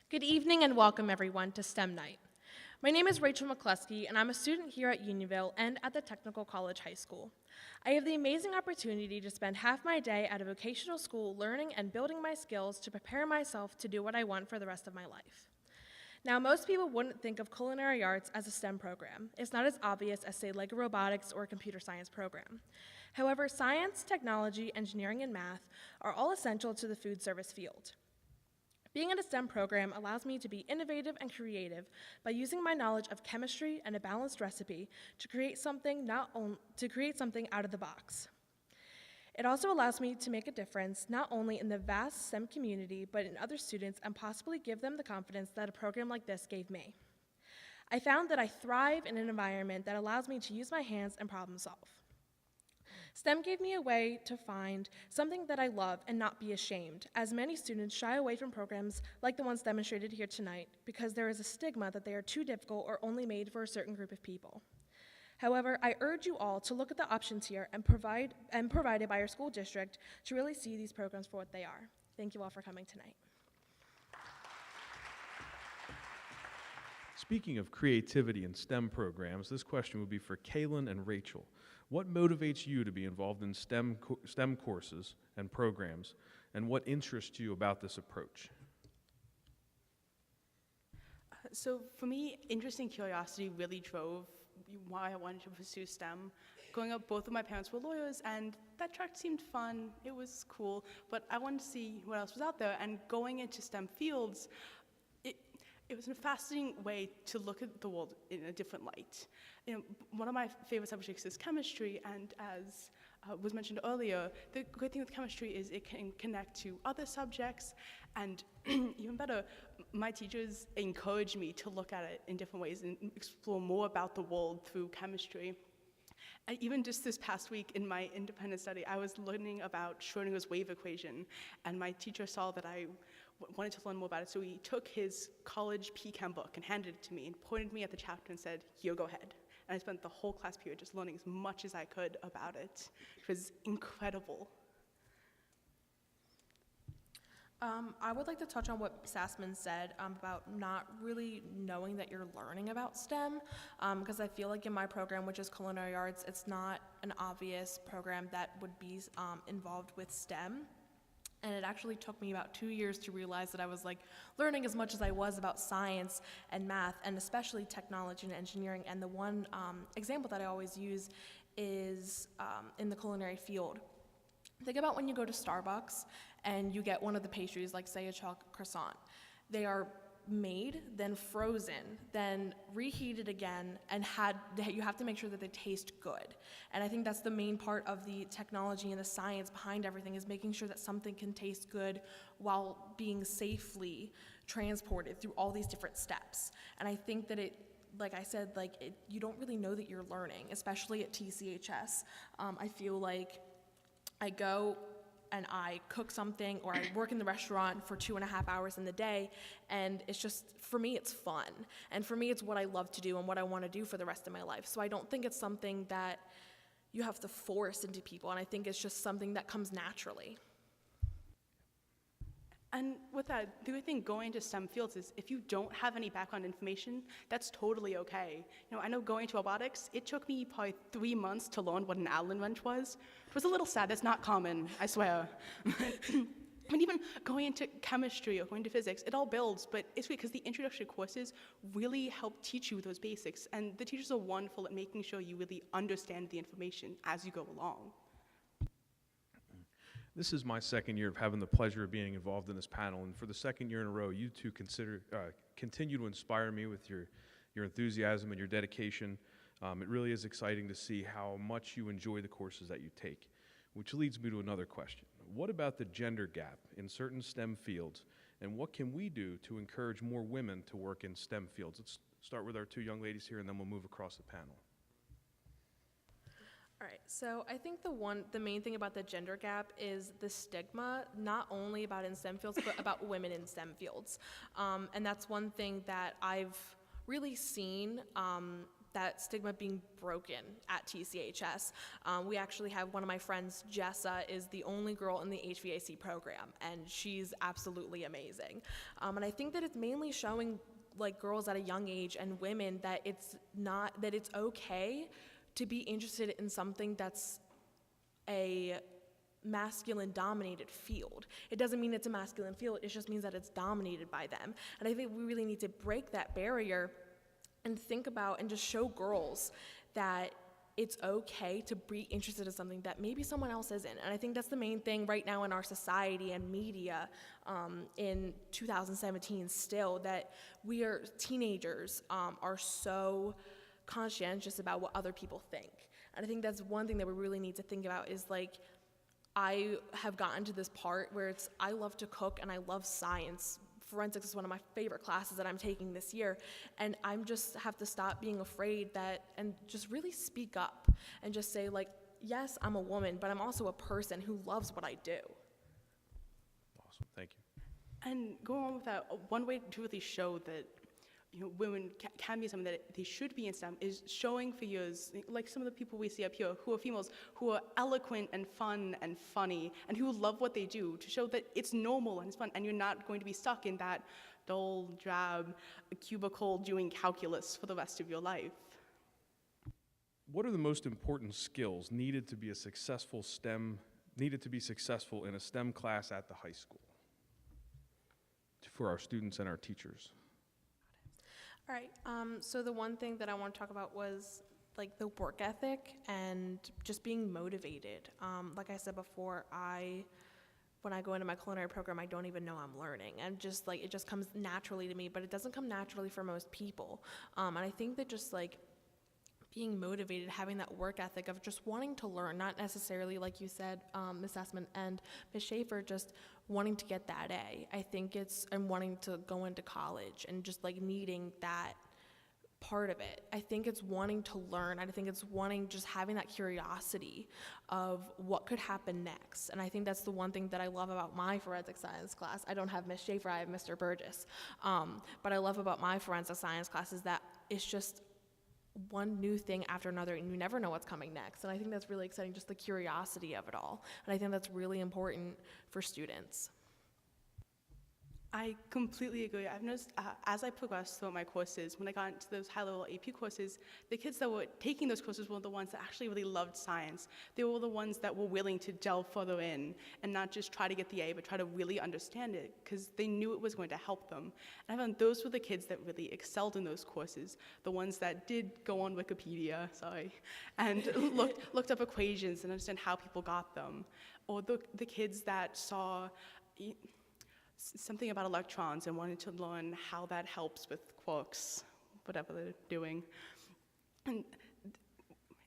Good evening and welcome everyone to STEM Night. My name is Rachel McCluskey and I'm a student here at Unionville and at the Technical College High School. I have the amazing opportunity to spend half my day at a vocational school learning and building my skills to prepare myself to do what I want for the rest of my life. Now, most people wouldn't think of culinary arts as a STEM program. It's not as obvious as, say, like a robotics or a computer science program. However, science, technology, engineering, and math are all essential to the food service field. Being in a STEM program allows me to be innovative and creative by using my knowledge of chemistry and a balanced recipe to create something out of the box. It also allows me to make a difference not only in the vast STEM community, but in other students and possibly give them the confidence that a program like this gave me. I found that I thrive in an environment that allows me to use my hands and problem solve. STEM gave me a way to find something that I love and not be ashamed, as many students shy away from programs like the ones demonstrated here tonight because there is a stigma that they are too difficult or only made for a certain group of people. However, I urge you all to look at the options here and provided by our school district to really see these programs for what they are. Thank you all for coming tonight. Speaking of creativity in STEM programs, this question would be for Kaylin and Rachel. What motivates you to be involved in STEM courses and programs, and what interests you about this approach? So for me, interest and curiosity really drove why I wanted to pursue STEM. Growing up, both of my parents were lawyers, and that track seemed fun. It was cool, but I wanted to see what else was out there, and going into STEM fields, it was a fascinating way to look at the world in a different light. One of my favorite subjects is chemistry, and as was mentioned earlier, the great thing with chemistry is it can connect to other subjects, and even better, my teachers encouraged me to look at it in different ways and explore more about the world through chemistry. And even just this past week in my independent study, I was learning about Schrodinger's wave equation, and my teacher saw that I wanted to learn more about it, so he took his college PChem book and handed it to me and pointed me at the chapter and said, "Here, go ahead." And I spent the whole class period just learning as much as I could about it. It was incredible. I would like to touch on what Sassman said about not really knowing that you're learning about STEM, because I feel like in my program, which is culinary arts, it's not an obvious program that would be involved with STEM. And it actually took me about 2 years to realize that I was learning as much as I was about science and math, and especially technology and engineering. And the one example that I always use is in the culinary field. Think about when you go to Starbucks and you get one of the pastries, like say a chocolate croissant. They are made, then frozen, then reheated again, and you have to make sure that they taste good. And I think that's the main part of the technology and the science behind everything, is making sure that something can taste good while being safely transported through all these different steps. And I think that like I said, you don't really know that you're learning, especially at TCHS. I feel like I go and I cook something, or I work in the restaurant for 2.5 hours in the day, and it's just, for me, it's fun. And for me, it's what I love to do and what I want to do for the rest of my life. So I don't think it's something that you have to force into people, and I think it's just something that comes naturally. And with that, the other thing going into STEM fields is if you don't have any background information, that's totally okay. I know going to robotics, it took me probably 3 months to learn what an Allen wrench was. It was a little sad, that's not common, I swear. And even going into chemistry or going to physics, it all builds, but it's because the introductory courses really help teach you those basics, and the teachers are wonderful at making sure you really understand the information as you go along. This is my second year of having the pleasure of being involved in this panel, and for the second year in a row, you two continue to inspire me with your enthusiasm and your dedication. It really is exciting to see how much you enjoy the courses that you take, which leads me to another question. What about the gender gap in certain STEM fields, and what can we do to encourage more women to work in STEM fields? Let's start with our two young ladies here, and then we'll move across the panel. All right, so I think the main thing about the gender gap is the stigma, not only about in STEM fields, but about women in STEM fields. And that's one thing that I've really seen that stigma being broken at TCHS. We actually have one of my friends, Jessa, is the only girl in the HVAC program, and she's absolutely amazing. And I think that it's mainly showing like girls at a young age and women that it's okay to be interested in something that's a masculine dominated field. It doesn't mean it's a masculine field, it just means that it's dominated by them. And I think we really need to break that barrier and think about and just show girls that it's okay to be interested in something that maybe someone else isn't. And I think that's the main thing right now in our society and media in 2017 still, that we are teenagers are so conscientious about what other people think. And I think that's one thing that we really need to think about is like, I have gotten to this part where I love to cook and I love science. Forensics is one of my favorite classes that I'm taking this year, and I'm just have to stop being afraid and just really speak up and just say like, yes, I'm a woman, but I'm also a person who loves what I do. Awesome, thank you. And going on with that, one way to really show that women can be something that they should be in STEM is showing figures like some of the people we see up here who are females, who are eloquent and fun and funny, and who love what they do, to show that it's normal and it's fun, and you're not going to be stuck in that dull, drab cubicle doing calculus for the rest of your life. What are the most important skills needed to be successful in a STEM class at the high school for our students and our teachers? All right, so the one thing that I want to talk about was like the work ethic and just being motivated. Like I said before, when I go into my culinary program, I don't even know I'm learning, and just like it just comes naturally to me, but it doesn't come naturally for most people. And I think that just like being motivated, having that work ethic of just wanting to learn, not necessarily like you said, Ms. Sussman and Ms. Schaefer, just wanting to get that A. I think and wanting to go into college and just like needing that part of it. I think it's wanting to learn. I think it's just having that curiosity of what could happen next. And I think that's the one thing that I love about my forensic science class. I don't have Ms. Schaefer, I have Mr. Burgess. But I love about my forensic science class is that it's just one new thing after another, and you never know what's coming next. And I think that's really exciting, just the curiosity of it all. And I think that's really important for students. I completely agree. I've noticed as I progressed through my courses, when I got into those high-level AP courses, the kids that were taking those courses were the ones that actually really loved science. They were the ones that were willing to delve further in and not just try to get the A, but try to really understand it, because they knew it was going to help them. And I found those were the kids that really excelled in those courses, the ones that did go on Wikipedia, and looked up equations and understand how people got them, or the kids that saw something about electrons and wanted to learn how that helps with quarks, whatever they're doing. And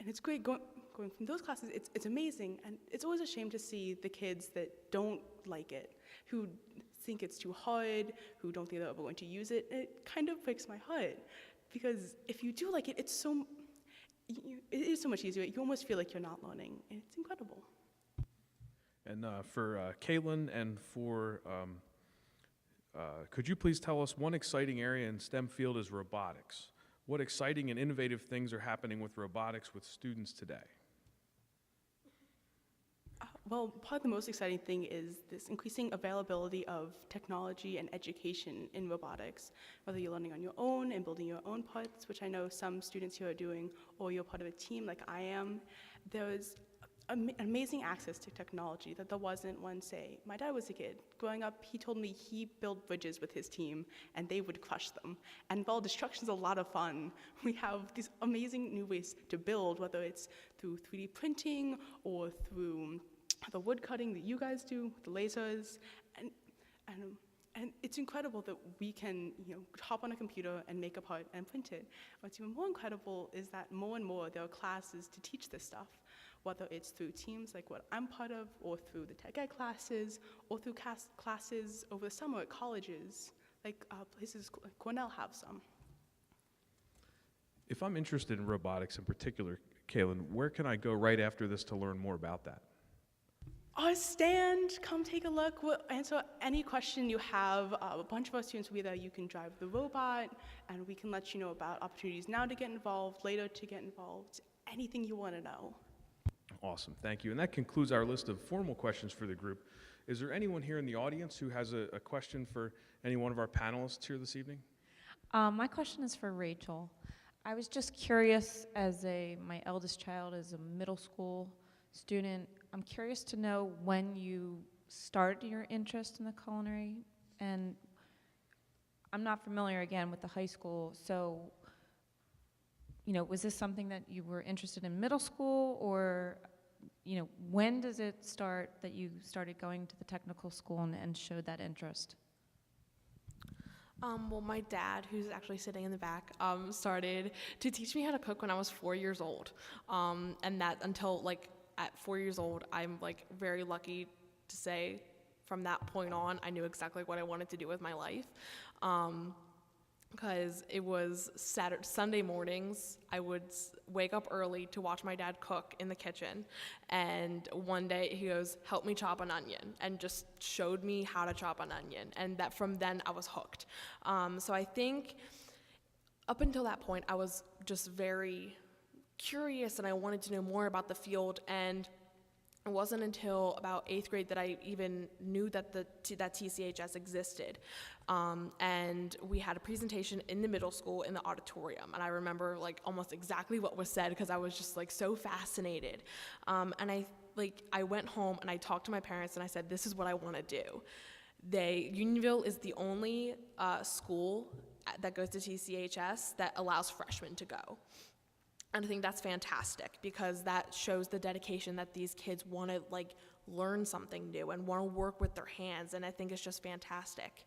it's great going from those classes, it's amazing. And it's always a shame to see the kids that don't like it, who think it's too hard, who don't think they're ever going to use it. And it kind of breaks my heart, because if you do like it, it is so much easier. You almost feel like you're not learning, and it's incredible. And for Caitlin and for could you please tell us one exciting area in STEM field is robotics? What exciting and innovative things are happening with robotics with students today? Well, probably the most exciting thing is this increasing availability of technology and education in robotics, whether you're learning on your own and building your own parts, which I know some students here are doing, or you're part of a team like I am. There's amazing access to technology that there wasn't when, say, my dad was a kid. Growing up, he told me he built bridges with his team, and they would crush them. And while destruction's a lot of fun, we have these amazing new ways to build, whether it's through 3D printing or through the wood cutting that you guys do, the lasers, and it's incredible that we can, hop on a computer and make a part and print it. What's even more incredible is that more and more there are classes to teach this stuff, whether it's through teams like what I'm part of, or through the tech ed classes, or through classes over the summer at colleges, like places like Cornell have some. If I'm interested in robotics in particular, Kaylin, where can I go right after this to learn more about that? Our stand, come take a look. We'll answer any question you have. A bunch of our students will be there. You can drive the robot, and we can let you know about opportunities now to get involved, later to get involved, anything you want to know. Awesome, thank you. And that concludes our list of formal questions for the group. Is there anyone here in the audience who has a question for any one of our panelists here this evening? My question is for Rachel. I was just curious, my eldest child is a middle school student. I'm curious to know when you started your interest in the culinary, and I'm not familiar again with the high school, so was this something that you were interested in middle school, or when does it start that you started going to the technical school and showed that interest? Well, my dad, who's actually sitting in the back, started to teach me how to cook when I was 4 years old. And that until at 4 years old, I'm very lucky to say from that point on, I knew exactly what I wanted to do with my life. Because it was Sunday mornings, I would wake up early to watch my dad cook in the kitchen. And one day he goes, "Help me chop an onion," and just showed me how to chop an onion. And that from then I was hooked. So I think up until that point, I was just very curious and I wanted to know more about the field. And it wasn't until about 8th grade that I even knew that that TCHS existed. And we had a presentation in the middle school in the auditorium. And I remember almost exactly what was said because I was just so fascinated. And I went home and I talked to my parents and I said, this is what I want to do. Unionville is the only school that goes to TCHS that allows freshmen to go. And I think that's fantastic because that shows the dedication that these kids want to learn something new and want to work with their hands, and I think it's just fantastic.